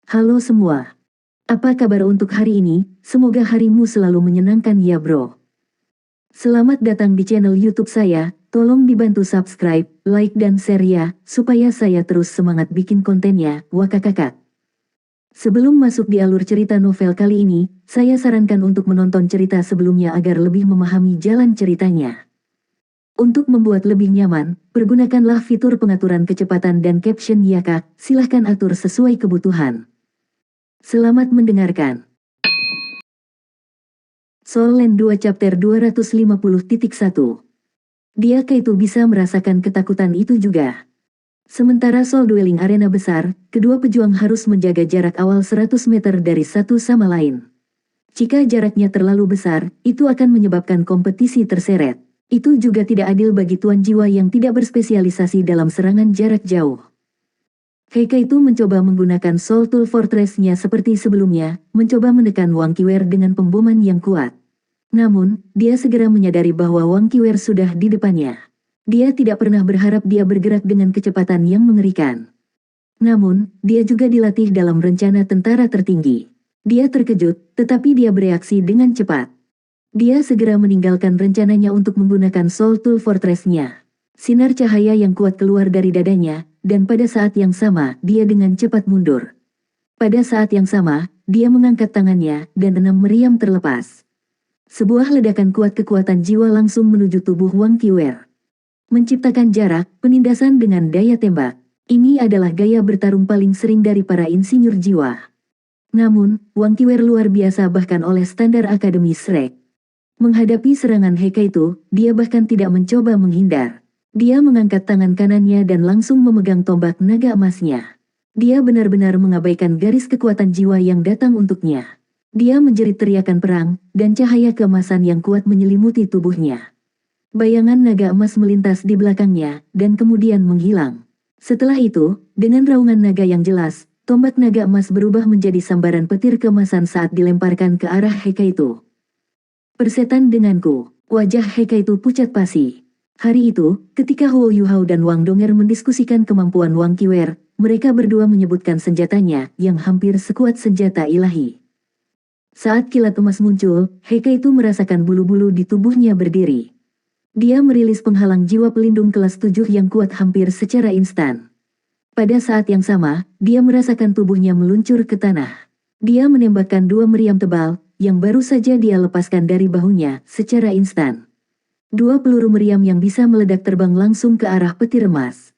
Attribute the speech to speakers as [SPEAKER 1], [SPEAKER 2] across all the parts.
[SPEAKER 1] Halo semua. Apa kabar untuk hari ini? Semoga harimu selalu menyenangkan ya bro. Selamat datang di channel YouTube saya. Tolong dibantu subscribe, like dan share ya, supaya saya terus semangat bikin kontennya. Wakakakak. Sebelum masuk di alur cerita novel kali ini, saya sarankan untuk menonton cerita sebelumnya agar lebih memahami jalan ceritanya. Untuk membuat lebih nyaman, pergunakanlah fitur pengaturan kecepatan dan caption ya kak, silahkan atur sesuai kebutuhan. Selamat mendengarkan. Soul Land 2 Chapter 250.1. Dia itu bisa merasakan ketakutan itu juga. Sementara Soul Dwelling Arena besar, kedua pejuang harus menjaga jarak awal 100 meter dari satu sama lain. Jika jaraknya terlalu besar, itu akan menyebabkan kompetisi terseret. Itu juga tidak adil bagi tuan jiwa yang tidak berspesialisasi dalam serangan jarak jauh. Heike itu mencoba menggunakan Soul Tool Fortress-nya seperti sebelumnya, mencoba menekan Wang Qiwer dengan pemboman yang kuat. Namun, dia segera menyadari bahwa Wang Qiwer sudah di depannya. Dia tidak pernah berharap dia bergerak dengan kecepatan yang mengerikan. Namun, dia juga dilatih dalam rencana tentara tertinggi. Dia terkejut, tetapi dia bereaksi dengan cepat. Dia segera meninggalkan rencananya untuk menggunakan Soul Tool Fortress-nya. Sinar cahaya yang kuat keluar dari dadanya, dan pada saat yang sama, dia dengan cepat mundur. Pada saat yang sama, dia mengangkat tangannya, dan 6 meriam terlepas. Sebuah ledakan kuat kekuatan jiwa langsung menuju tubuh Wang Qiwer. Menciptakan jarak, penindasan dengan daya tembak. Ini adalah gaya bertarung paling sering dari para insinyur jiwa. Namun, Wang Qiwer luar biasa bahkan oleh standar Akademi Shrek. Menghadapi serangan Heike itu, dia bahkan tidak mencoba menghindar. Dia mengangkat tangan kanannya dan langsung memegang tombak naga emasnya. Dia benar-benar mengabaikan garis kekuatan jiwa yang datang untuknya. Dia menjerit teriakan perang, dan cahaya keemasan yang kuat menyelimuti tubuhnya. Bayangan naga emas melintas di belakangnya, dan kemudian menghilang. Setelah itu, dengan raungan naga yang jelas, tombak naga emas berubah menjadi sambaran petir keemasan saat dilemparkan ke arah Heike itu. Persetan denganku, wajah Heike itu pucat pasi. Hari itu, ketika Huo Yuhao dan Wang Donger mendiskusikan kemampuan Wang Qiwer, mereka berdua menyebutkan senjatanya yang hampir sekuat senjata ilahi. Saat kilat emas muncul, Heike itu merasakan bulu-bulu di tubuhnya berdiri. Dia merilis penghalang jiwa pelindung kelas 7 yang kuat hampir secara instan. Pada saat yang sama, dia merasakan tubuhnya meluncur ke tanah. Dia menembakkan 2 meriam tebal, yang baru saja dia lepaskan dari bahunya, secara instan. 2 peluru meriam yang bisa meledak terbang langsung ke arah petir emas.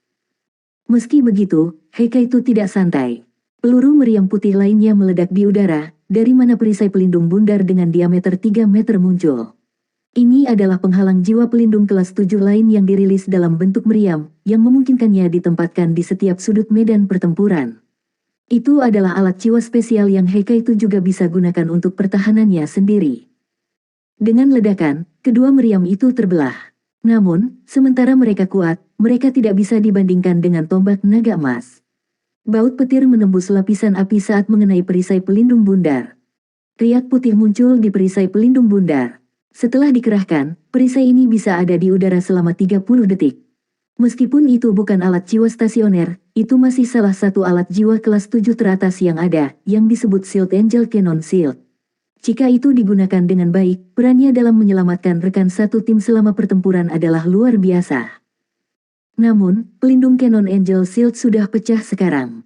[SPEAKER 1] Meski begitu, Heike itu tidak santai. Peluru meriam putih lainnya meledak di udara, dari mana perisai pelindung bundar dengan diameter 3 meter muncul. Ini adalah penghalang jiwa pelindung kelas 7 lain yang dirilis dalam bentuk meriam, yang memungkinkannya ditempatkan di setiap sudut medan pertempuran. Itu adalah alat jiwa spesial yang Heike itu juga bisa gunakan untuk pertahanannya sendiri. Dengan ledakan, kedua meriam itu terbelah. Namun, sementara mereka kuat, mereka tidak bisa dibandingkan dengan tombak naga emas. Baut petir menembus lapisan api saat mengenai perisai pelindung bundar. Riak putih muncul di perisai pelindung bundar. Setelah dikerahkan, perisai ini bisa ada di udara selama 30 detik. Meskipun itu bukan alat jiwa stasioner, itu masih salah satu alat jiwa kelas 7 teratas yang ada, yang disebut Shield Angel Cannon Shield. Jika itu digunakan dengan baik, perannya dalam menyelamatkan rekan satu tim selama pertempuran adalah luar biasa. Namun, pelindung Cannon Angel Shield sudah pecah sekarang.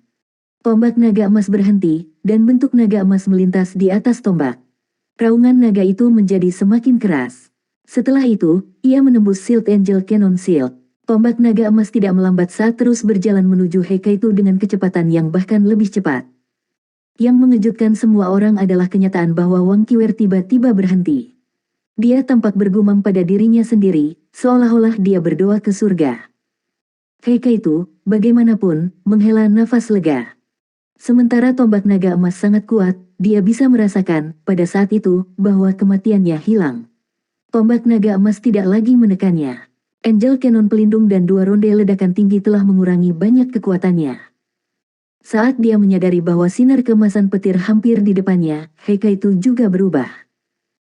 [SPEAKER 1] Tombak naga emas berhenti, dan bentuk naga emas melintas di atas tombak. Raungan naga itu menjadi semakin keras. Setelah itu, ia menembus Shield Angel Cannon Shield. Tombak naga emas tidak melambat saat terus berjalan menuju Heike itu dengan kecepatan yang bahkan lebih cepat. Yang mengejutkan semua orang adalah kenyataan bahwa Wang Qiwer tiba-tiba berhenti. Dia tampak bergumam pada dirinya sendiri, seolah-olah dia berdoa ke surga. Heike itu, bagaimanapun, menghela nafas lega. Sementara tombak naga emas sangat kuat, dia bisa merasakan, pada saat itu, bahwa kematiannya hilang. Tombak naga emas tidak lagi menekannya. Angel Cannon pelindung dan 2 ronde ledakan tinggi telah mengurangi banyak kekuatannya. Saat dia menyadari bahwa sinar keemasan petir hampir di depannya, Heike itu juga berubah.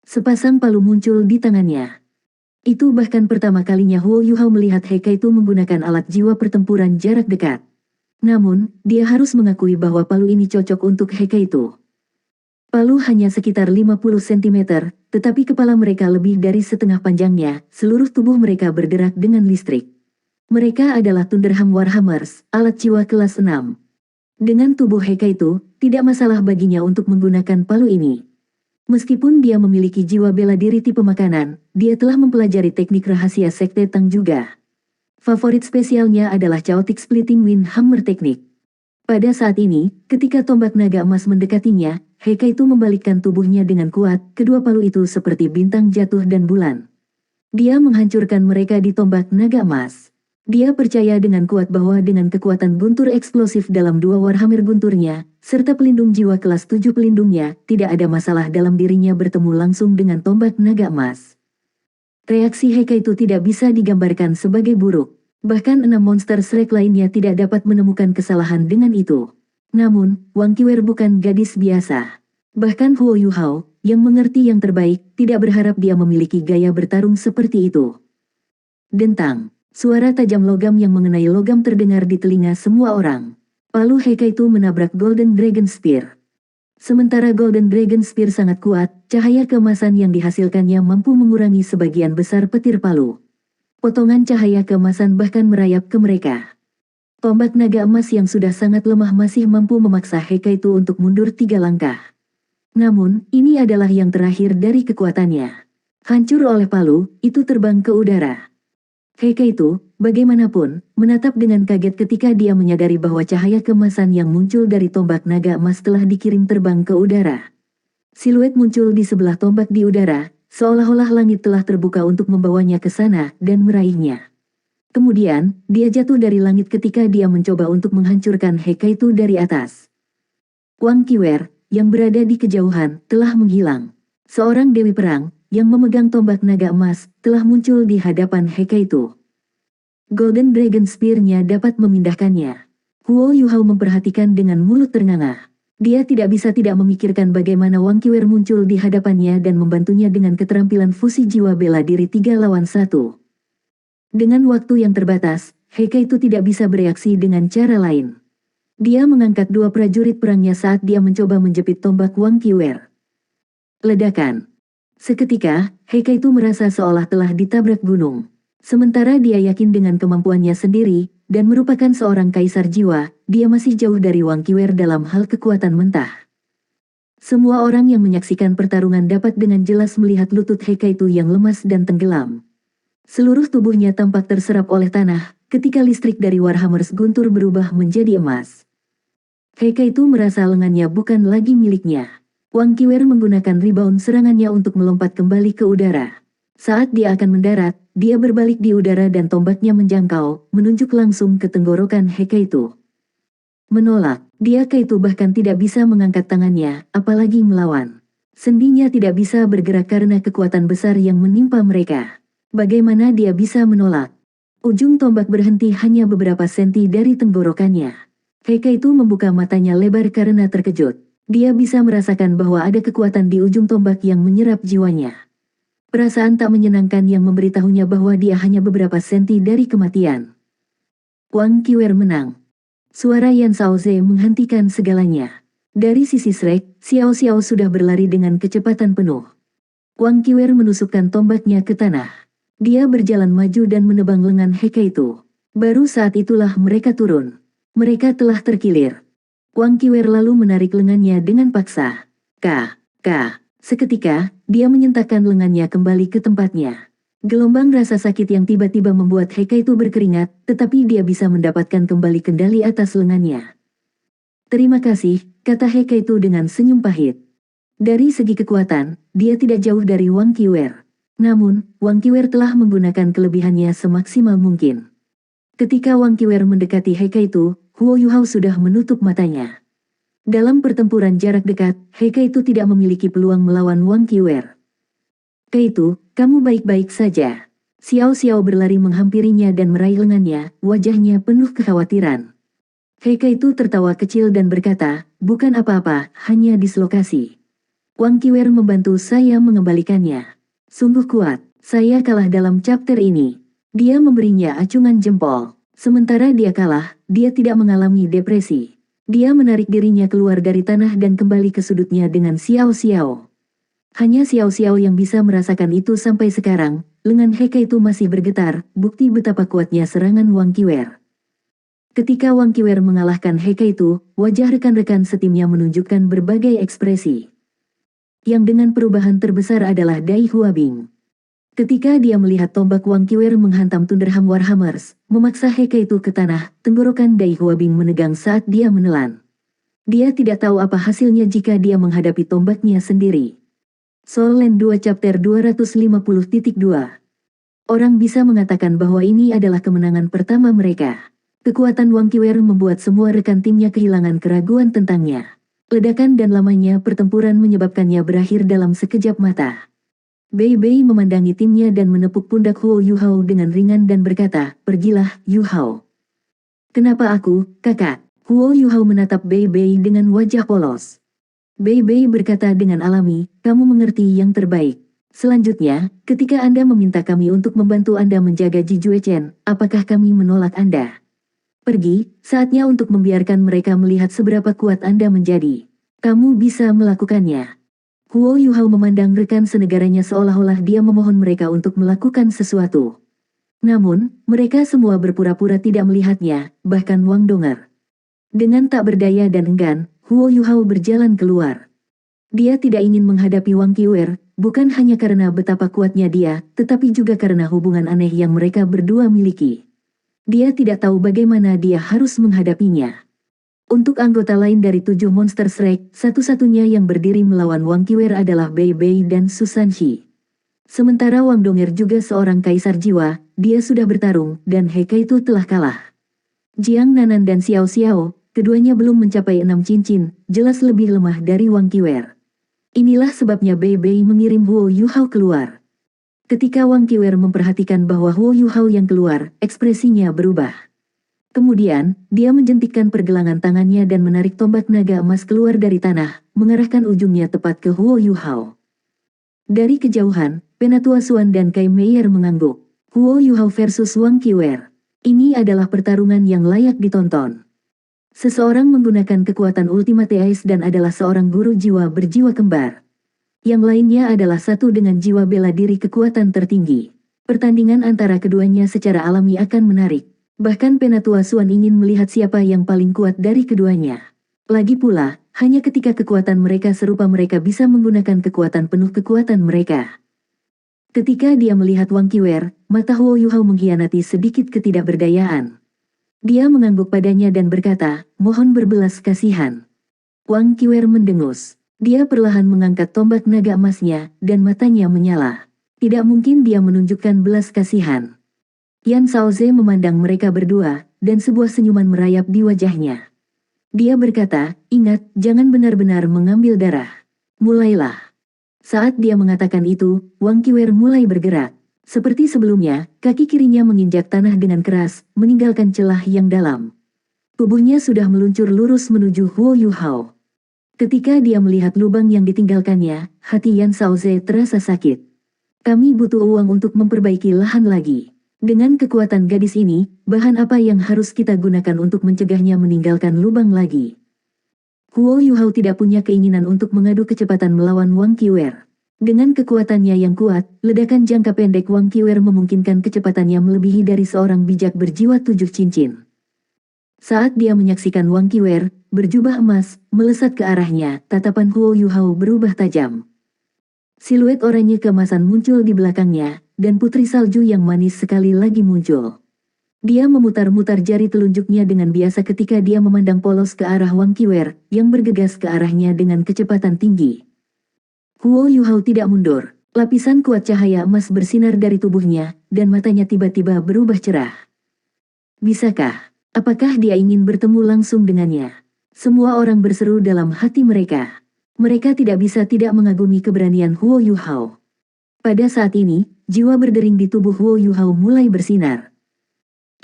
[SPEAKER 1] Sepasang palu muncul di tangannya. Itu bahkan pertama kalinya Huo Yuhao melihat Heike itu menggunakan alat jiwa pertempuran jarak dekat. Namun, dia harus mengakui bahwa palu ini cocok untuk Hekaitu. Palu hanya sekitar 50 cm, tetapi kepala mereka lebih dari setengah panjangnya, seluruh tubuh mereka bergerak dengan listrik. Mereka adalah Thunderham Warhammers, alat jiwa kelas 6. Dengan tubuh Hekaitu, tidak masalah baginya untuk menggunakan palu ini. Meskipun dia memiliki jiwa bela diri tipe makanan, dia telah mempelajari teknik rahasia Sekte Tang juga. Favorit spesialnya adalah Chaotic Splitting Wind Hammer Teknik. Pada saat ini, ketika tombak naga emas mendekatinya, Hekaitu membalikkan tubuhnya dengan kuat, kedua palu itu seperti bintang jatuh dan bulan. Dia menghancurkan mereka di tombak naga emas. Dia percaya dengan kuat bahwa dengan kekuatan guntur eksplosif dalam dua Warhammer gunturnya, serta pelindung jiwa kelas 7 pelindungnya, tidak ada masalah dalam dirinya bertemu langsung dengan tombak naga emas. Reaksi Hekaitu tidak bisa digambarkan sebagai buruk. Bahkan 6 monster Shrek lainnya tidak dapat menemukan kesalahan dengan itu. Namun, Wang Qiwer bukan gadis biasa. Bahkan Huo Yuhao, yang mengerti yang terbaik, tidak berharap dia memiliki gaya bertarung seperti itu. Dentang. Suara tajam logam yang mengenai logam terdengar di telinga semua orang. Palu Hekaitu menabrak Golden Dragon Spear. Sementara Golden Dragon Spear sangat kuat, cahaya keemasan yang dihasilkannya mampu mengurangi sebagian besar petir palu. Potongan cahaya keemasan bahkan merayap ke mereka. Tombak naga emas yang sudah sangat lemah masih mampu memaksa Hekaitu untuk mundur 3 langkah. Namun, ini adalah yang terakhir dari kekuatannya. Hancur oleh palu, itu terbang ke udara. Hekaitu, bagaimanapun, menatap dengan kaget ketika dia menyadari bahwa cahaya keemasan yang muncul dari tombak naga emas telah dikirim terbang ke udara. Siluet muncul di sebelah tombak di udara, seolah-olah langit telah terbuka untuk membawanya ke sana dan meraihnya. Kemudian, dia jatuh dari langit ketika dia mencoba untuk menghancurkan Hekaitu dari atas. Wang Qiwer, yang berada di kejauhan, telah menghilang. Seorang dewi perang, yang memegang tombak naga emas, telah muncul di hadapan Hekaitu. Golden Dragon Spear-nya dapat memindahkannya. Huo Yuhao memperhatikan dengan mulut ternganga. Dia tidak bisa tidak memikirkan bagaimana Wang Qiwer muncul di hadapannya dan membantunya dengan keterampilan fusi jiwa bela diri 3 lawan 1. Dengan waktu yang terbatas, Hekaitu tidak bisa bereaksi dengan cara lain. Dia mengangkat 2 prajurit perangnya saat dia mencoba menjepit tombak Wang Qiwer. Ledakan. Seketika, Hekaitu merasa seolah telah ditabrak gunung. Sementara dia yakin dengan kemampuannya sendiri, dan merupakan seorang kaisar jiwa, dia masih jauh dari Wang Qiwer dalam hal kekuatan mentah. Semua orang yang menyaksikan pertarungan dapat dengan jelas melihat lutut Hekaitu yang lemas dan tenggelam. Seluruh tubuhnya tampak terserap oleh tanah, ketika listrik dari Warhammers guntur berubah menjadi emas. Hekaitu merasa lengannya bukan lagi miliknya. Wang Qiwer menggunakan rebound serangannya untuk melompat kembali ke udara. Saat dia akan mendarat, dia berbalik di udara dan tombaknya menjangkau, menunjuk langsung ke tenggorokan Hekaitu. Menolak, dia Kaitu bahkan tidak bisa mengangkat tangannya, apalagi melawan. Sendinya tidak bisa bergerak karena kekuatan besar yang menimpa mereka. Bagaimana dia bisa menolak? Ujung tombak berhenti hanya beberapa senti dari tenggorokannya. Hekaitu membuka matanya lebar karena terkejut. Dia bisa merasakan bahwa ada kekuatan di ujung tombak yang menyerap jiwanya. Perasaan tak menyenangkan yang memberitahunya bahwa dia hanya beberapa senti dari kematian. Wang Qiwer menang. Suara Yan Shaoze menghentikan segalanya. Dari sisi Shrek, Xiao Xiao sudah berlari dengan kecepatan penuh. Wang Qiwer menusukkan tombaknya ke tanah. Dia berjalan maju dan menebang lengan Hekaitu. Baru saat itulah mereka turun. Mereka telah terkilir. Wang Qiwer lalu menarik lengannya dengan paksa. Seketika, dia menyentakkan lengannya kembali ke tempatnya. Gelombang rasa sakit yang tiba-tiba membuat Hekaitu berkeringat, tetapi dia bisa mendapatkan kembali kendali atas lengannya. Terima kasih, kata Hekaitu dengan senyum pahit. Dari segi kekuatan, dia tidak jauh dari Wang Qiwer. Namun, Wang Qiwer telah menggunakan kelebihannya semaksimal mungkin. Ketika Wang Qiwer mendekati Hekaitu, Huo Yuhao sudah menutup matanya. Dalam pertempuran jarak dekat, Hekaitu tidak memiliki peluang melawan Wang Qiwer. Kaitu, kamu baik-baik saja. Xiao Xiao berlari menghampirinya dan meraih lengannya, wajahnya penuh kekhawatiran. Hekaitu tertawa kecil dan berkata, bukan apa-apa, hanya dislokasi. Wang Qiwer membantu saya mengembalikannya. Sungguh kuat, saya kalah dalam chapter ini. Dia memberinya acungan jempol. Sementara dia kalah, dia tidak mengalami depresi. Dia menarik dirinya keluar dari tanah dan kembali ke sudutnya dengan Xiao Xiao. Hanya Xiao Xiao yang bisa merasakan itu sampai sekarang. Lengan He Kai itu masih bergetar, bukti betapa kuatnya serangan Wang Qiwer. Ketika Wang Qiwer mengalahkan He Kai itu, wajah rekan-rekan setimnya menunjukkan berbagai ekspresi. Yang dengan perubahan terbesar adalah Dai Huabing. Ketika dia melihat tombak Wang Qiwer menghantam Thunderham Warhammers, memaksa He Kai itu ke tanah, tenggorokan Dai Huabing menegang saat dia menelan. Dia tidak tahu apa hasilnya jika dia menghadapi tombaknya sendiri. Soul Land 2 Chapter 250.2. Orang bisa mengatakan bahwa ini adalah kemenangan pertama mereka. Kekuatan Wang Qiwer membuat semua rekan timnya kehilangan keraguan tentangnya. Ledakan dan lamanya pertempuran menyebabkannya berakhir dalam sekejap mata. Bei Bei memandangi timnya dan menepuk pundak Huo Yuhao dengan ringan dan berkata, "Pergilah, Yuhao." "Kenapa aku, kakak?" Huo Yuhao menatap Bei Bei dengan wajah polos. Bei Bei berkata dengan alami, "Kamu mengerti yang terbaik. Selanjutnya, ketika Anda meminta kami untuk membantu Anda menjaga Ji Juechen, apakah kami menolak Anda? Pergi, saatnya untuk membiarkan mereka melihat seberapa kuat Anda menjadi. Kamu bisa melakukannya." Huo Yuhao memandang rekan senegaranya seolah-olah dia memohon mereka untuk melakukan sesuatu. Namun, mereka semua berpura-pura tidak melihatnya, bahkan Wang Donger. Dengan tak berdaya dan enggan, Huo Yuhao berjalan keluar. Dia tidak ingin menghadapi Wang Qiwer, bukan hanya karena betapa kuatnya dia, tetapi juga karena hubungan aneh yang mereka berdua miliki. Dia tidak tahu bagaimana dia harus menghadapinya. Untuk anggota lain dari 7 monster Shrek, satu-satunya yang berdiri melawan Wang Qiwer adalah Bei Bei dan Susan Shi. Sementara Wang Donger juga seorang kaisar jiwa, dia sudah bertarung, dan He Kai itu telah kalah. Jiang Nanan dan Xiao Xiao, keduanya belum mencapai 6 cincin, jelas lebih lemah dari Wang Qiwer. Inilah sebabnya Bei Bei mengirim Huo Yuhao keluar. Ketika Wang Qiwer memperhatikan bahwa Huo Yuhao yang keluar, ekspresinya berubah. Kemudian, dia menjentikkan pergelangan tangannya dan menarik tombak naga emas keluar dari tanah, mengarahkan ujungnya tepat ke Huo Yuhao. Dari kejauhan, Penatua Xuan dan Kai Meier mengangguk. Huo Yuhao versus Wang Qiwer. Ini adalah pertarungan yang layak ditonton. Seseorang menggunakan kekuatan Ultimate Ace dan adalah seorang guru jiwa berjiwa kembar. Yang lainnya adalah satu dengan jiwa bela diri kekuatan tertinggi. Pertandingan antara keduanya secara alami akan menarik. Bahkan Penatua Xuan ingin melihat siapa yang paling kuat dari keduanya. Lagi pula, hanya ketika kekuatan mereka serupa mereka bisa menggunakan kekuatan penuh kekuatan mereka. Ketika dia melihat Wang Qiwer, mata Huo Yuhao mengkhianati sedikit ketidakberdayaan. Dia mengangguk padanya dan berkata, "Mohon berbelas kasihan." Wang Qiwer mendengus. Dia perlahan mengangkat tombak naga emasnya, dan matanya menyala. Tidak mungkin dia menunjukkan belas kasihan. Yan Shaoze memandang mereka berdua, dan sebuah senyuman merayap di wajahnya. Dia berkata, "Ingat, jangan benar-benar mengambil darah." Mulailah. Saat dia mengatakan itu, Wang Qiwer mulai bergerak. Seperti sebelumnya, kaki kirinya menginjak tanah dengan keras, meninggalkan celah yang dalam. Tubuhnya sudah meluncur lurus menuju Huo Yuhao. Ketika dia melihat lubang yang ditinggalkannya, hati Yan Shaoze terasa sakit. "Kami butuh uang untuk memperbaiki lahan lagi. Dengan kekuatan gadis ini, bahan apa yang harus kita gunakan untuk mencegahnya meninggalkan lubang lagi?" Huo Yuhao tidak punya keinginan untuk mengadu kecepatan melawan Wang Qiwer. Dengan kekuatannya yang kuat, ledakan jangka pendek Wang Qiwer memungkinkan kecepatannya melebihi dari seorang bijak berjiwa 7 cincin. Saat dia menyaksikan Wang Qiwer, berjubah emas, melesat ke arahnya, tatapan Huo Yuhao berubah tajam. Siluet oranye keemasan muncul di belakangnya, dan putri salju yang manis sekali lagi muncul. Dia memutar-mutar jari telunjuknya dengan biasa ketika dia memandang polos ke arah Wang Qiwer, yang bergegas ke arahnya dengan kecepatan tinggi. Huo Yuhao tidak mundur. Lapisan kuat cahaya emas bersinar dari tubuhnya, dan matanya tiba-tiba berubah cerah. Bisakah? Apakah dia ingin bertemu langsung dengannya? Semua orang berseru dalam hati mereka. Mereka tidak bisa tidak mengagumi keberanian Huo Yuhao. Pada saat ini, jiwa berdering di tubuh Huo Yuhao mulai bersinar.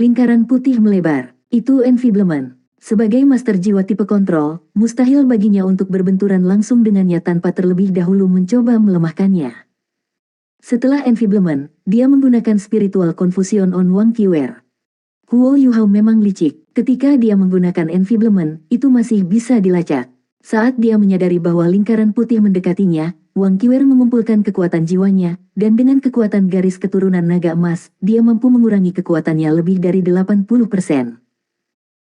[SPEAKER 1] Lingkaran putih melebar. Itu enfiblement. Sebagai master jiwa tipe kontrol, mustahil baginya untuk berbenturan langsung dengannya tanpa terlebih dahulu mencoba melemahkannya. Setelah enfiblement, dia menggunakan spiritual confusion on Wang Qiwer. Huo Yuhao memang licik, ketika dia menggunakan enfiblement, itu masih bisa dilacak. Saat dia menyadari bahwa lingkaran putih mendekatinya, Wang Qiwer mengumpulkan kekuatan jiwanya, dan dengan kekuatan garis keturunan naga emas, dia mampu mengurangi kekuatannya lebih dari 80%.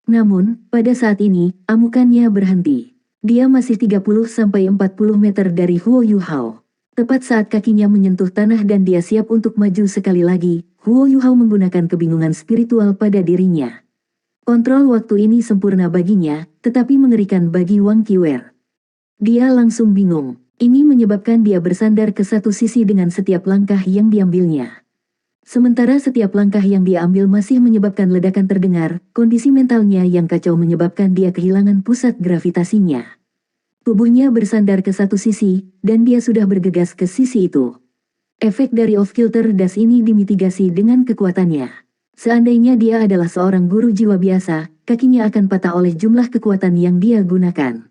[SPEAKER 1] Namun, pada saat ini, amukannya berhenti. Dia masih 30-40 meter dari Huo Yuhao. Tepat saat kakinya menyentuh tanah dan dia siap untuk maju sekali lagi, Huo Yuhao menggunakan kebingungan spiritual pada dirinya. Kontrol waktu ini sempurna baginya, tetapi mengerikan bagi Wang Qiwer. Dia langsung bingung. Ini menyebabkan dia bersandar ke satu sisi dengan setiap langkah yang diambilnya. Sementara setiap langkah yang dia ambil masih menyebabkan ledakan terdengar, kondisi mentalnya yang kacau menyebabkan dia kehilangan pusat gravitasinya. Tubuhnya bersandar ke satu sisi, dan dia sudah bergegas ke sisi itu. Efek dari off-kilter das ini dimitigasi dengan kekuatannya. Seandainya dia adalah seorang guru jiwa biasa, kakinya akan patah oleh jumlah kekuatan yang dia gunakan.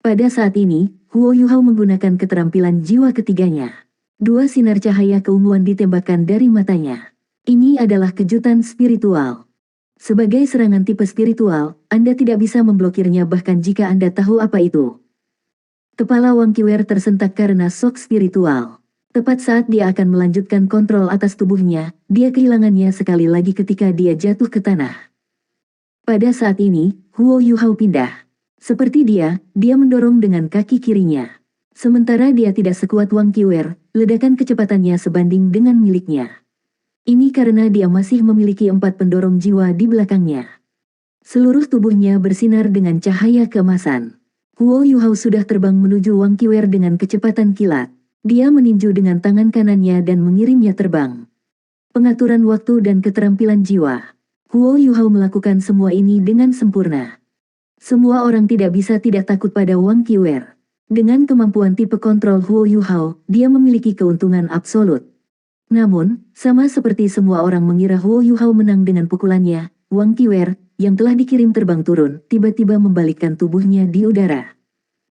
[SPEAKER 1] Pada saat ini, Huo Yuhao menggunakan keterampilan jiwa ketiganya. Dua sinar cahaya keunguan ditembakkan dari matanya. Ini adalah kejutan spiritual. Sebagai serangan tipe spiritual, Anda tidak bisa memblokirnya bahkan jika Anda tahu apa itu. Kepala Wang Qiwer tersentak karena shock spiritual. Tepat saat dia akan melanjutkan kontrol atas tubuhnya, dia kehilangannya sekali lagi ketika dia jatuh ke tanah. Pada saat ini, Huo Yuhao pindah. Seperti dia mendorong dengan kaki kirinya. Sementara dia tidak sekuat Wang Qiwer, ledakan kecepatannya sebanding dengan miliknya. Ini karena dia masih memiliki 4 pendorong jiwa di belakangnya. Seluruh tubuhnya bersinar dengan cahaya keemasan. Huo Yuhao sudah terbang menuju Wang Qiwer dengan kecepatan kilat. Dia meninju dengan tangan kanannya dan mengirimnya terbang. Pengaturan waktu dan keterampilan jiwa. Huo Yuhao melakukan semua ini dengan sempurna. Semua orang tidak bisa tidak takut pada Wang Qiwer. Dengan kemampuan tipe kontrol Huo Yuhao, dia memiliki keuntungan absolut. Namun, sama seperti semua orang mengira Huo Yuhao menang dengan pukulannya, Wang Qiwer, yang telah dikirim terbang turun, tiba-tiba membalikkan tubuhnya di udara.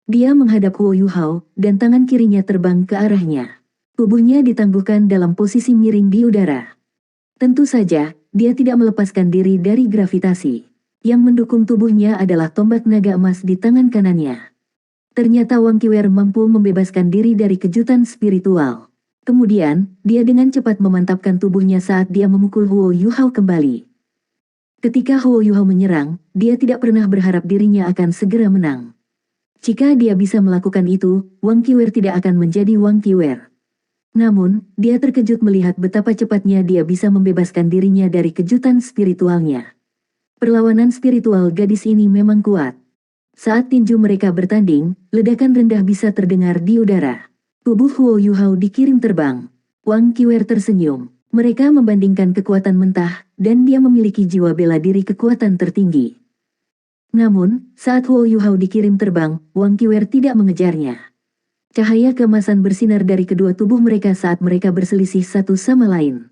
[SPEAKER 1] Dia menghadap Huo Yuhao, dan tangan kirinya terbang ke arahnya. Tubuhnya ditangguhkan dalam posisi miring di udara. Tentu saja, dia tidak melepaskan diri dari gravitasi. Yang mendukung tubuhnya adalah tombak naga emas di tangan kanannya. Ternyata Wang Qiwer mampu membebaskan diri dari kejutan spiritual. Kemudian, dia dengan cepat memantapkan tubuhnya saat dia memukul Huo Yuhao kembali. Ketika Huo Yuhao menyerang, dia tidak pernah berharap dirinya akan segera menang. Jika dia bisa melakukan itu, Wang Qiwer tidak akan menjadi Wang Qiwer. Namun, dia terkejut melihat betapa cepatnya dia bisa membebaskan dirinya dari kejutan spiritualnya. Perlawanan spiritual gadis ini memang kuat. Saat tinju mereka bertanding, ledakan rendah bisa terdengar di udara. Tubuh Huo Yuhao dikirim terbang. Wang Qiwer tersenyum. Mereka membandingkan kekuatan mentah, dan dia memiliki jiwa bela diri kekuatan tertinggi. Namun, saat Huo Yuhao dikirim terbang, Wang Qiwer tidak mengejarnya. Cahaya keemasan bersinar dari kedua tubuh mereka saat mereka berselisih satu sama lain.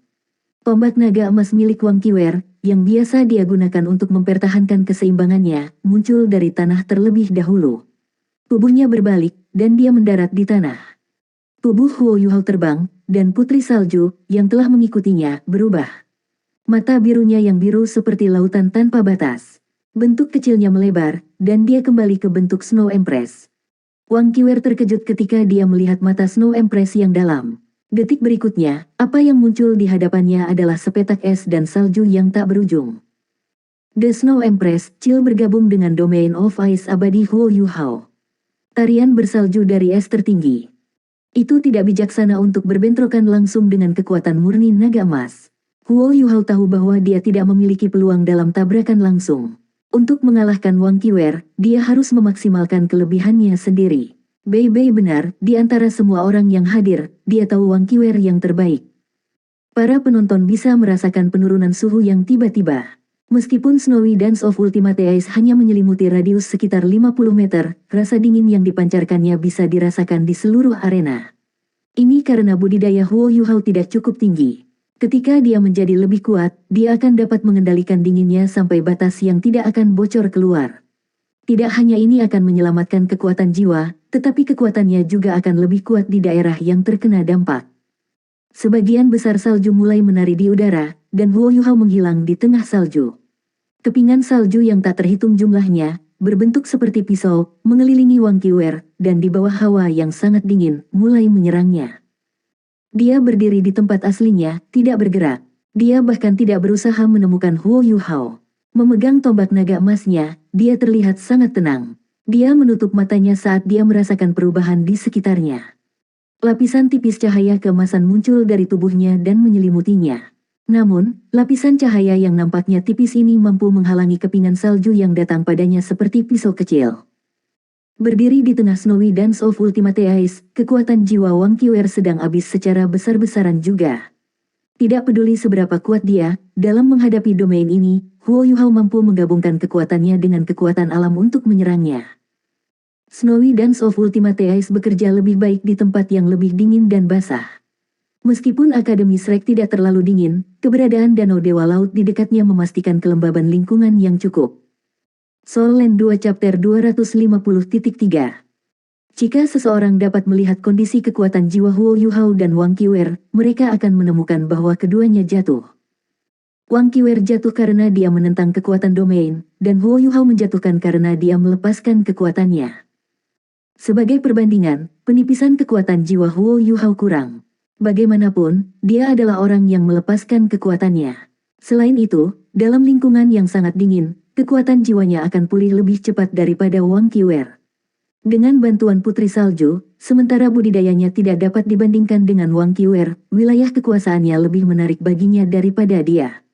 [SPEAKER 1] Tombak naga emas milik Wang Qiwer, yang biasa dia gunakan untuk mempertahankan keseimbangannya, muncul dari tanah terlebih dahulu. Tubuhnya berbalik, dan dia mendarat di tanah. Tubuh Huo Yuhao terbang, dan putri salju, yang telah mengikutinya, berubah. Mata birunya yang biru seperti lautan tanpa batas. Bentuk kecilnya melebar, dan dia kembali ke bentuk Snow Empress. Wang Qiwer terkejut ketika dia melihat mata Snow Empress yang dalam. Detik berikutnya, apa yang muncul di hadapannya adalah sepetak es dan salju yang tak berujung. The Snow Empress, Chill bergabung dengan Domain of Ice abadi Huo Yuhao. Tarian bersalju dari es tertinggi. Itu tidak bijaksana untuk berbentrokan langsung dengan kekuatan murni naga emas. Huo Yuhao tahu bahwa dia tidak memiliki peluang dalam tabrakan langsung. Untuk mengalahkan Wang Qiwer, dia harus memaksimalkan kelebihannya sendiri. Bei benar, di antara semua orang yang hadir, dia tahu Wang Qiwer yang terbaik. Para penonton bisa merasakan penurunan suhu yang tiba-tiba. Meskipun Snowy Dance of Ultimate Ice hanya menyelimuti radius sekitar 50 meter, rasa dingin yang dipancarkannya bisa dirasakan di seluruh arena. Ini karena budidaya Huo Yuhao tidak cukup tinggi. Ketika dia menjadi lebih kuat, dia akan dapat mengendalikan dinginnya sampai batas yang tidak akan bocor keluar. Tidak hanya ini akan menyelamatkan kekuatan jiwa, tetapi kekuatannya juga akan lebih kuat di daerah yang terkena dampak. Sebagian besar salju mulai menari di udara, dan Huo Yuhao menghilang di tengah salju. Kepingan salju yang tak terhitung jumlahnya, berbentuk seperti pisau, mengelilingi Wang Qiwer, dan di bawah hawa yang sangat dingin, mulai menyerangnya. Dia berdiri di tempat aslinya, tidak bergerak. Dia bahkan tidak berusaha menemukan Huo Yuhao. Memegang tombak naga emasnya, dia terlihat sangat tenang. Dia menutup matanya saat dia merasakan perubahan di sekitarnya. Lapisan tipis cahaya keemasan muncul dari tubuhnya dan menyelimutinya. Namun, lapisan cahaya yang nampaknya tipis ini mampu menghalangi kepingan salju yang datang padanya seperti pisau kecil. Berdiri di tengah Snowy Dance of Ultimate Ice, kekuatan jiwa Wang Qiwer sedang habis secara besar-besaran juga. Tidak peduli seberapa kuat dia, dalam menghadapi domain ini, Huo Yuhao mampu menggabungkan kekuatannya dengan kekuatan alam untuk menyerangnya. Snowy Dance of Ultimate Ice bekerja lebih baik di tempat yang lebih dingin dan basah. Meskipun Akademi Shrek tidak terlalu dingin, keberadaan Danau Dewa Laut di dekatnya memastikan kelembaban lingkungan yang cukup. Soul Land 2 Chapter 250.3. Jika seseorang dapat melihat kondisi kekuatan jiwa Huo Yuhao dan Wang Qiwer, mereka akan menemukan bahwa keduanya jatuh. Wang Qiwer jatuh karena dia menentang kekuatan domain, dan Huo Yuhao menjatuhkan karena dia melepaskan kekuatannya. Sebagai perbandingan, penipisan kekuatan jiwa Huo Yuhao kurang. Bagaimanapun, dia adalah orang yang melepaskan kekuatannya. Selain itu, dalam lingkungan yang sangat dingin, kekuatan jiwanya akan pulih lebih cepat daripada Wang Qiwer. Dengan bantuan Putri Salju, sementara budidayanya tidak dapat dibandingkan dengan Wang Qiwer, wilayah kekuasaannya lebih menarik baginya daripada dia.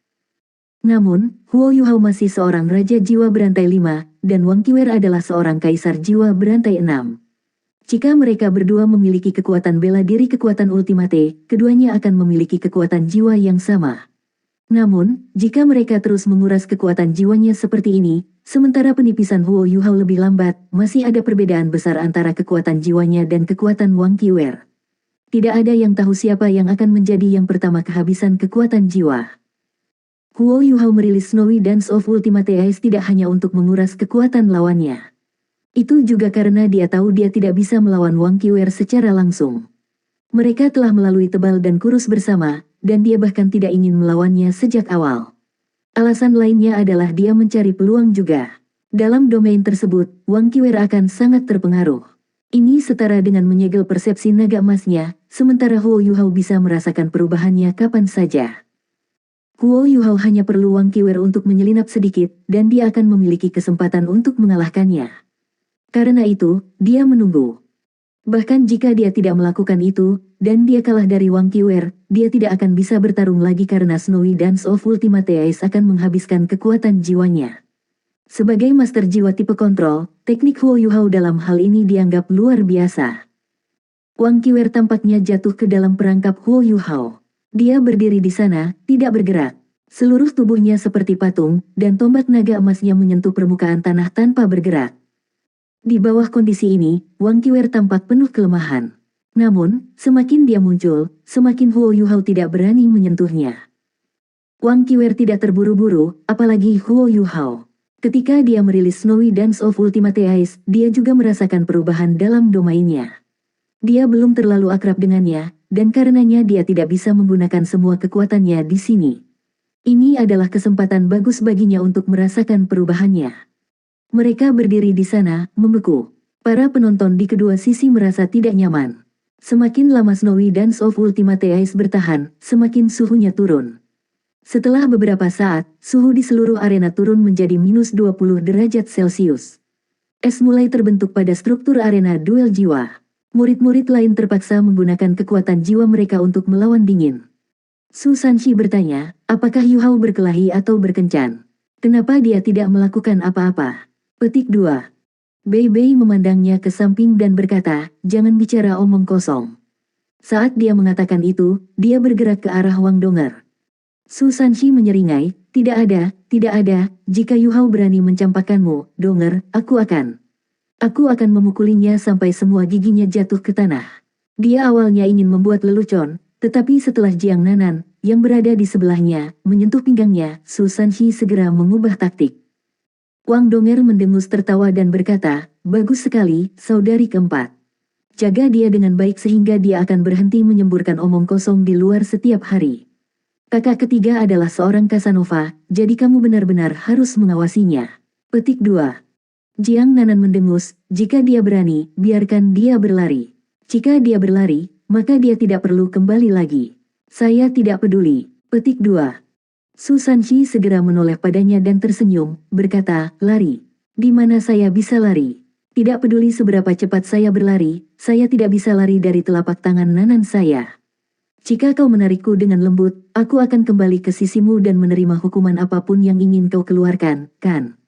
[SPEAKER 1] Namun, Huo Yuhao masih seorang Raja Jiwa Berantai 5, dan Wang Qiwer adalah seorang Kaisar Jiwa Berantai 6. Jika mereka berdua memiliki kekuatan bela diri kekuatan ultimate, keduanya akan memiliki kekuatan jiwa yang sama. Namun, jika mereka terus menguras kekuatan jiwanya seperti ini, sementara penipisan Huo Yuhao lebih lambat, masih ada perbedaan besar antara kekuatan jiwanya dan kekuatan Wang Qiwer. Tidak ada yang tahu siapa yang akan menjadi yang pertama kehabisan kekuatan jiwa. Huo Yuhao merilis Snowy Dance of Ultimate Ice tidak hanya untuk menguras kekuatan lawannya. Itu juga karena dia tahu dia tidak bisa melawan Wang Qiwer secara langsung. Mereka telah melalui tebal dan kurus bersama, dan dia bahkan tidak ingin melawannya sejak awal. Alasan lainnya adalah dia mencari peluang juga. Dalam domain tersebut, Wang Qiwer akan sangat terpengaruh. Ini setara dengan menyegel persepsi naga emasnya, sementara Huo Yuhao bisa merasakan perubahannya kapan saja. Huo Yuhao hanya perlu Wang Qiwer untuk menyelinap sedikit, dan dia akan memiliki kesempatan untuk mengalahkannya. Karena itu, dia menunggu. Bahkan jika dia tidak melakukan itu, dan dia kalah dari Wang Qiwer, dia tidak akan bisa bertarung lagi karena Snowy Dance of Ultimate Ice akan menghabiskan kekuatan jiwanya. Sebagai master jiwa tipe kontrol, teknik Huo Yuhao dalam hal ini dianggap luar biasa. Wang Qiwer tampaknya jatuh ke dalam perangkap Huo Yuhao. Dia berdiri di sana, tidak bergerak. Seluruh tubuhnya seperti patung, dan tombak naga emasnya menyentuh permukaan tanah tanpa bergerak. Di bawah kondisi ini, Wang Qiwer tampak penuh kelemahan. Namun, semakin dia muncul, semakin Huo Yuhao tidak berani menyentuhnya. Wang Qiwer tidak terburu-buru, apalagi Huo Yuhao. Ketika dia merilis Snowy Dance of Ultimate Ice, dia juga merasakan perubahan dalam domainnya. Dia belum terlalu akrab dengannya, dan karenanya dia tidak bisa menggunakan semua kekuatannya di sini. Ini adalah kesempatan bagus baginya untuk merasakan perubahannya. Mereka berdiri di sana, membeku. Para penonton di kedua sisi merasa tidak nyaman. Semakin lama Snowy Dance of Ultimate Ice bertahan, semakin suhunya turun. Setelah beberapa saat, suhu di seluruh arena turun menjadi minus 20 derajat Celcius. Es mulai terbentuk pada struktur arena duel jiwa. Murid-murid lain terpaksa menggunakan kekuatan jiwa mereka untuk melawan dingin. Su Sanshi bertanya, apakah Yuhao berkelahi atau berkencan? Kenapa dia tidak melakukan apa-apa? Petik 2. Bei Bei memandangnya ke samping dan berkata, jangan bicara omong kosong. Saat dia mengatakan itu, dia bergerak ke arah Wang Donger. Su Sanshi menyeringai, tidak ada, jika Yuhao berani mencampakkanmu, Donger, aku akan memukulinya sampai semua giginya jatuh ke tanah. Dia awalnya ingin membuat lelucon, tetapi setelah Jiang Nanan, yang berada di sebelahnya, menyentuh pinggangnya, Su Sanshi segera mengubah taktik. Wang Donger mendengus tertawa dan berkata, bagus sekali, saudari keempat. Jaga dia dengan baik sehingga dia akan berhenti menyemburkan omong kosong di luar setiap hari. Kakak ketiga adalah seorang Casanova, jadi kamu benar-benar harus mengawasinya. Petik 2. Jiang Nanan mendengus, jika dia berani, biarkan dia berlari. Jika dia berlari, maka dia tidak perlu kembali lagi. Saya tidak peduli. Petik 2. Su Sanxi segera menoleh padanya dan tersenyum, berkata, lari. Di mana saya bisa lari? Tidak peduli seberapa cepat saya berlari, saya tidak bisa lari dari telapak tangan Nanan saya. Jika kau menarikku dengan lembut, aku akan kembali ke sisimu dan menerima hukuman apapun yang ingin kau keluarkan, kan?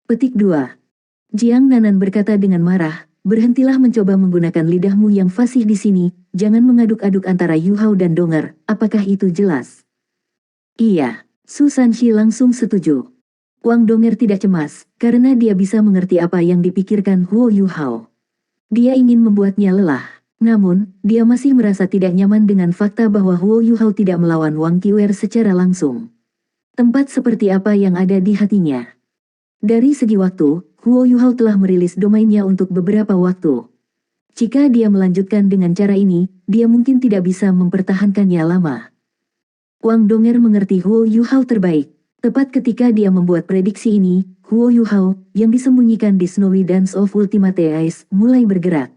[SPEAKER 1] Petik 2. Jiang Nanan berkata dengan marah, berhentilah mencoba menggunakan lidahmu yang fasih di sini, jangan mengaduk-aduk antara Yu Hao dan Donger, apakah itu jelas? Iya, Su Sanxi langsung setuju. Wang Donger tidak cemas, karena dia bisa mengerti apa yang dipikirkan Huo Yu Hao. Dia ingin membuatnya lelah. Namun, dia masih merasa tidak nyaman dengan fakta bahwa Huo Yu Hao tidak melawan Wang Qiwer secara langsung. Tempat seperti apa yang ada di hatinya? Dari segi waktu, Huo Yu Hao telah merilis domainnya untuk beberapa waktu. Jika dia melanjutkan dengan cara ini, dia mungkin tidak bisa mempertahankannya lama. Wang Donger mengerti Huo Yu Hao terbaik. Tepat ketika dia membuat prediksi ini, Huo Yu Hao, yang disembunyikan di Snowy Dance of Ultimate Ice, mulai bergerak.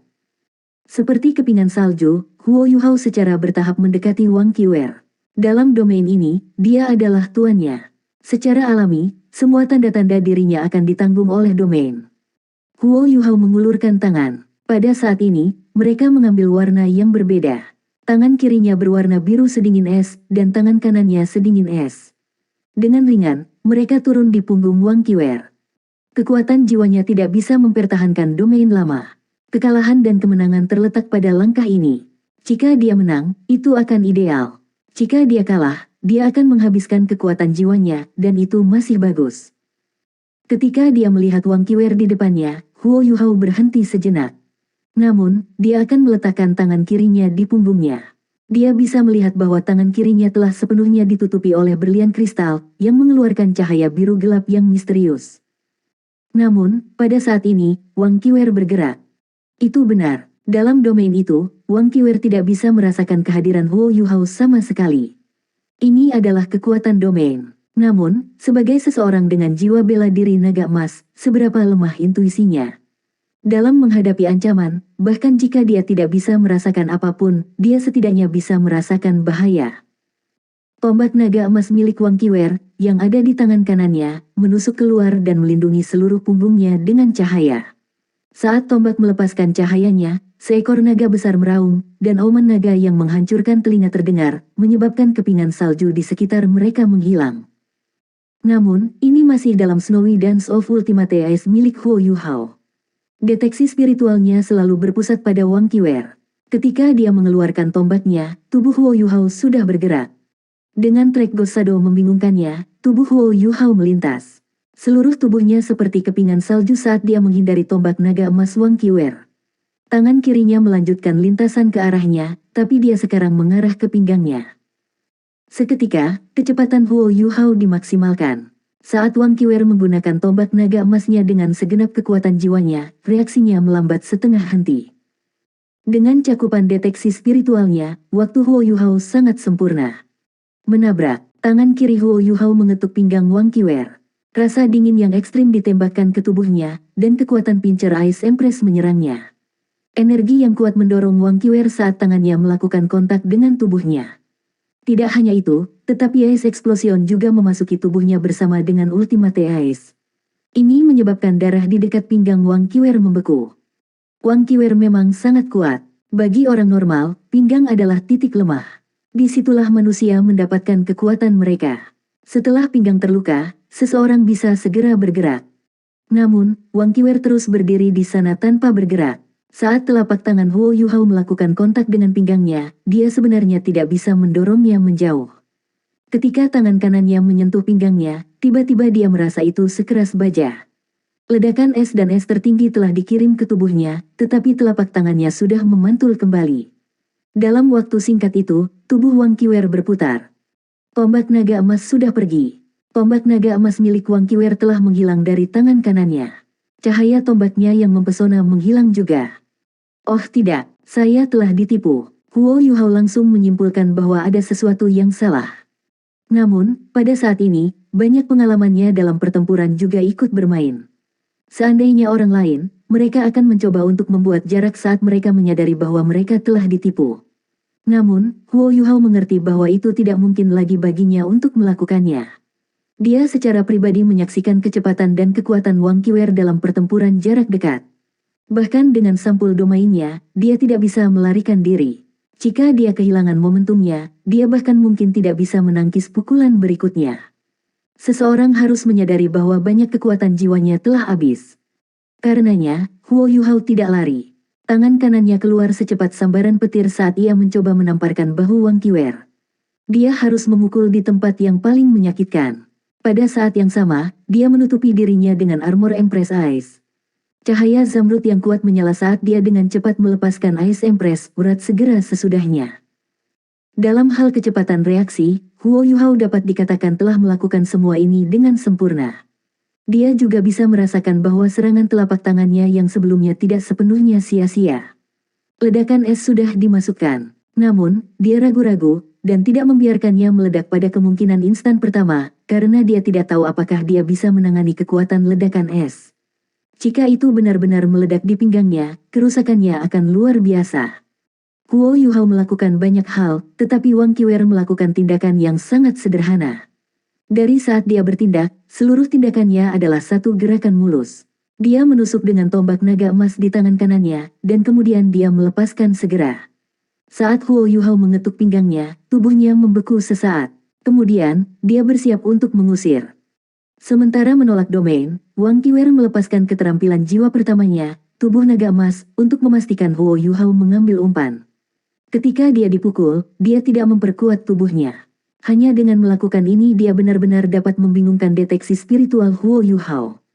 [SPEAKER 1] Seperti kepingan salju, Huo Yu Hao secara bertahap mendekati Wang Qiwer. Dalam domain ini, dia adalah tuannya. Secara alami, semua tanda-tanda dirinya akan ditanggung oleh domain. Huo Yu Hao mengulurkan tangan. Pada saat ini, mereka mengambil warna yang berbeda. Tangan kirinya berwarna biru sedingin es, dan tangan kanannya sedingin es. Dengan ringan, mereka turun di punggung Wang Qiwer. Kekuatan jiwanya tidak bisa mempertahankan domain lama. Kekalahan dan kemenangan terletak pada langkah ini. Jika dia menang, itu akan ideal. Jika dia kalah, dia akan menghabiskan kekuatan jiwanya, dan itu masih bagus. Ketika dia melihat Wang Qiwer di depannya, Huo Yu Hao berhenti sejenak. Namun, dia akan meletakkan tangan kirinya di punggungnya. Dia bisa melihat bahwa tangan kirinya telah sepenuhnya ditutupi oleh berlian kristal, yang mengeluarkan cahaya biru gelap yang misterius. Namun, pada saat ini, Wang Qiwer bergerak. Itu benar, dalam domain itu, Wang Qiwer tidak bisa merasakan kehadiran Huo Yu Hao sama sekali. Ini adalah kekuatan domain. Namun, sebagai seseorang dengan jiwa bela diri naga emas, seberapa lemah intuisinya? Dalam menghadapi ancaman, bahkan jika dia tidak bisa merasakan apapun, dia setidaknya bisa merasakan bahaya. Tombak naga emas milik Wang Qiwer, yang ada di tangan kanannya, menusuk keluar dan melindungi seluruh punggungnya dengan cahaya. Saat tombak melepaskan cahayanya, seekor naga besar meraung, dan auman naga yang menghancurkan telinga terdengar, menyebabkan kepingan salju di sekitar mereka menghilang. Namun, ini masih dalam Snowy Dance of Ultimate Ice milik Huo Yu Hao. Deteksi spiritualnya selalu berpusat pada Wang Qiwer. Ketika dia mengeluarkan tombaknya, tubuh Huo Yu Hao sudah bergerak. Dengan trik Ghost Shadow membingungkannya, tubuh Huo Yu Hao melintas. Seluruh tubuhnya seperti kepingan salju saat dia menghindari tombak naga emas Wang Qiwer. Tangan kirinya melanjutkan lintasan ke arahnya, tapi dia sekarang mengarah ke pinggangnya. Seketika, kecepatan Huo Yu Hao dimaksimalkan. Saat Wang Qiwer menggunakan tombak naga emasnya dengan segenap kekuatan jiwanya, reaksinya melambat setengah henti. Dengan cakupan deteksi spiritualnya, waktu Huo Yu Hao sangat sempurna. Menabrak, tangan kiri Huo Yu Hao mengetuk pinggang Wang Qiwer. Rasa dingin yang ekstrim ditembakkan ke tubuhnya, dan kekuatan Pincer Ice Empress menyerangnya. Energi yang kuat mendorong Wang Qiwer saat tangannya melakukan kontak dengan tubuhnya. Tidak hanya itu, tetapi Ice Explosion juga memasuki tubuhnya bersama dengan Ultimate Ice. Ini menyebabkan darah di dekat pinggang Wang Qiwer membeku. Wang Qiwer memang sangat kuat. Bagi orang normal, pinggang adalah titik lemah. Disitulah manusia mendapatkan kekuatan mereka. Setelah pinggang terluka, seseorang bisa segera bergerak. Namun, Wang Qiwer terus berdiri di sana tanpa bergerak. Saat telapak tangan Huo Yu Hao melakukan kontak dengan pinggangnya, dia sebenarnya tidak bisa mendorongnya menjauh. Ketika tangan kanannya menyentuh pinggangnya, tiba-tiba dia merasa itu sekeras baja. Ledakan es dan es tertinggi telah dikirim ke tubuhnya, tetapi telapak tangannya sudah memantul kembali. Dalam waktu singkat itu, tubuh Wang Qiwer berputar. Tombak naga emas sudah pergi. Tombak naga emas milik Wang Qiwer telah menghilang dari tangan kanannya. Cahaya tombaknya yang mempesona menghilang juga. Oh tidak, Saya telah ditipu. Huo Yuhao langsung menyimpulkan bahwa ada sesuatu yang salah. Namun, pada saat ini, banyak pengalamannya dalam pertempuran juga ikut bermain. Seandainya orang lain, mereka akan mencoba untuk membuat jarak saat mereka menyadari bahwa mereka telah ditipu. Namun, Huo Yuhao mengerti bahwa itu tidak mungkin lagi baginya untuk melakukannya. Dia secara pribadi menyaksikan kecepatan dan kekuatan Wang Qiwer dalam pertempuran jarak dekat. Bahkan dengan sampul domainnya, dia tidak bisa melarikan diri. Jika dia kehilangan momentumnya, dia bahkan mungkin tidak bisa menangkis pukulan berikutnya. Seseorang harus menyadari bahwa banyak kekuatan jiwanya telah habis. Karenanya, Huo Yuhao tidak lari. Tangan kanannya keluar secepat sambaran petir saat ia mencoba menamparkan bahu Wang Qiwer. Dia harus memukul di tempat yang paling menyakitkan. Pada saat yang sama, dia menutupi dirinya dengan armor Empress Ice. Cahaya zamrud yang kuat menyala saat dia dengan cepat melepaskan Ice Empress urat segera sesudahnya. Dalam hal kecepatan reaksi, Huo Yuhao dapat dikatakan telah melakukan semua ini dengan sempurna. Dia juga bisa merasakan bahwa serangan telapak tangannya yang sebelumnya tidak sepenuhnya sia-sia. Ledakan es sudah dimasukkan. Namun, dia ragu-ragu, dan tidak membiarkannya meledak pada kemungkinan instan pertama, karena dia tidak tahu apakah dia bisa menangani kekuatan ledakan es. Jika itu benar-benar meledak di pinggangnya, kerusakannya akan luar biasa. Huo Yuhao melakukan banyak hal, tetapi Wang Qiwer melakukan tindakan yang sangat sederhana. Dari saat dia bertindak, seluruh tindakannya adalah satu gerakan mulus. Dia menusuk dengan tombak naga emas di tangan kanannya, dan kemudian dia melepaskan segera. Saat Huo Yuhao mengetuk pinggangnya, tubuhnya membeku sesaat. Kemudian, dia bersiap untuk mengusir. Sementara menolak domain, Wang Qiwer melepaskan keterampilan jiwa pertamanya, tubuh naga emas, untuk memastikan Huo Yuhao mengambil umpan. Ketika dia dipukul, dia tidak memperkuat tubuhnya. Hanya dengan melakukan ini dia benar-benar dapat membingungkan deteksi spiritual Huo Yuhao.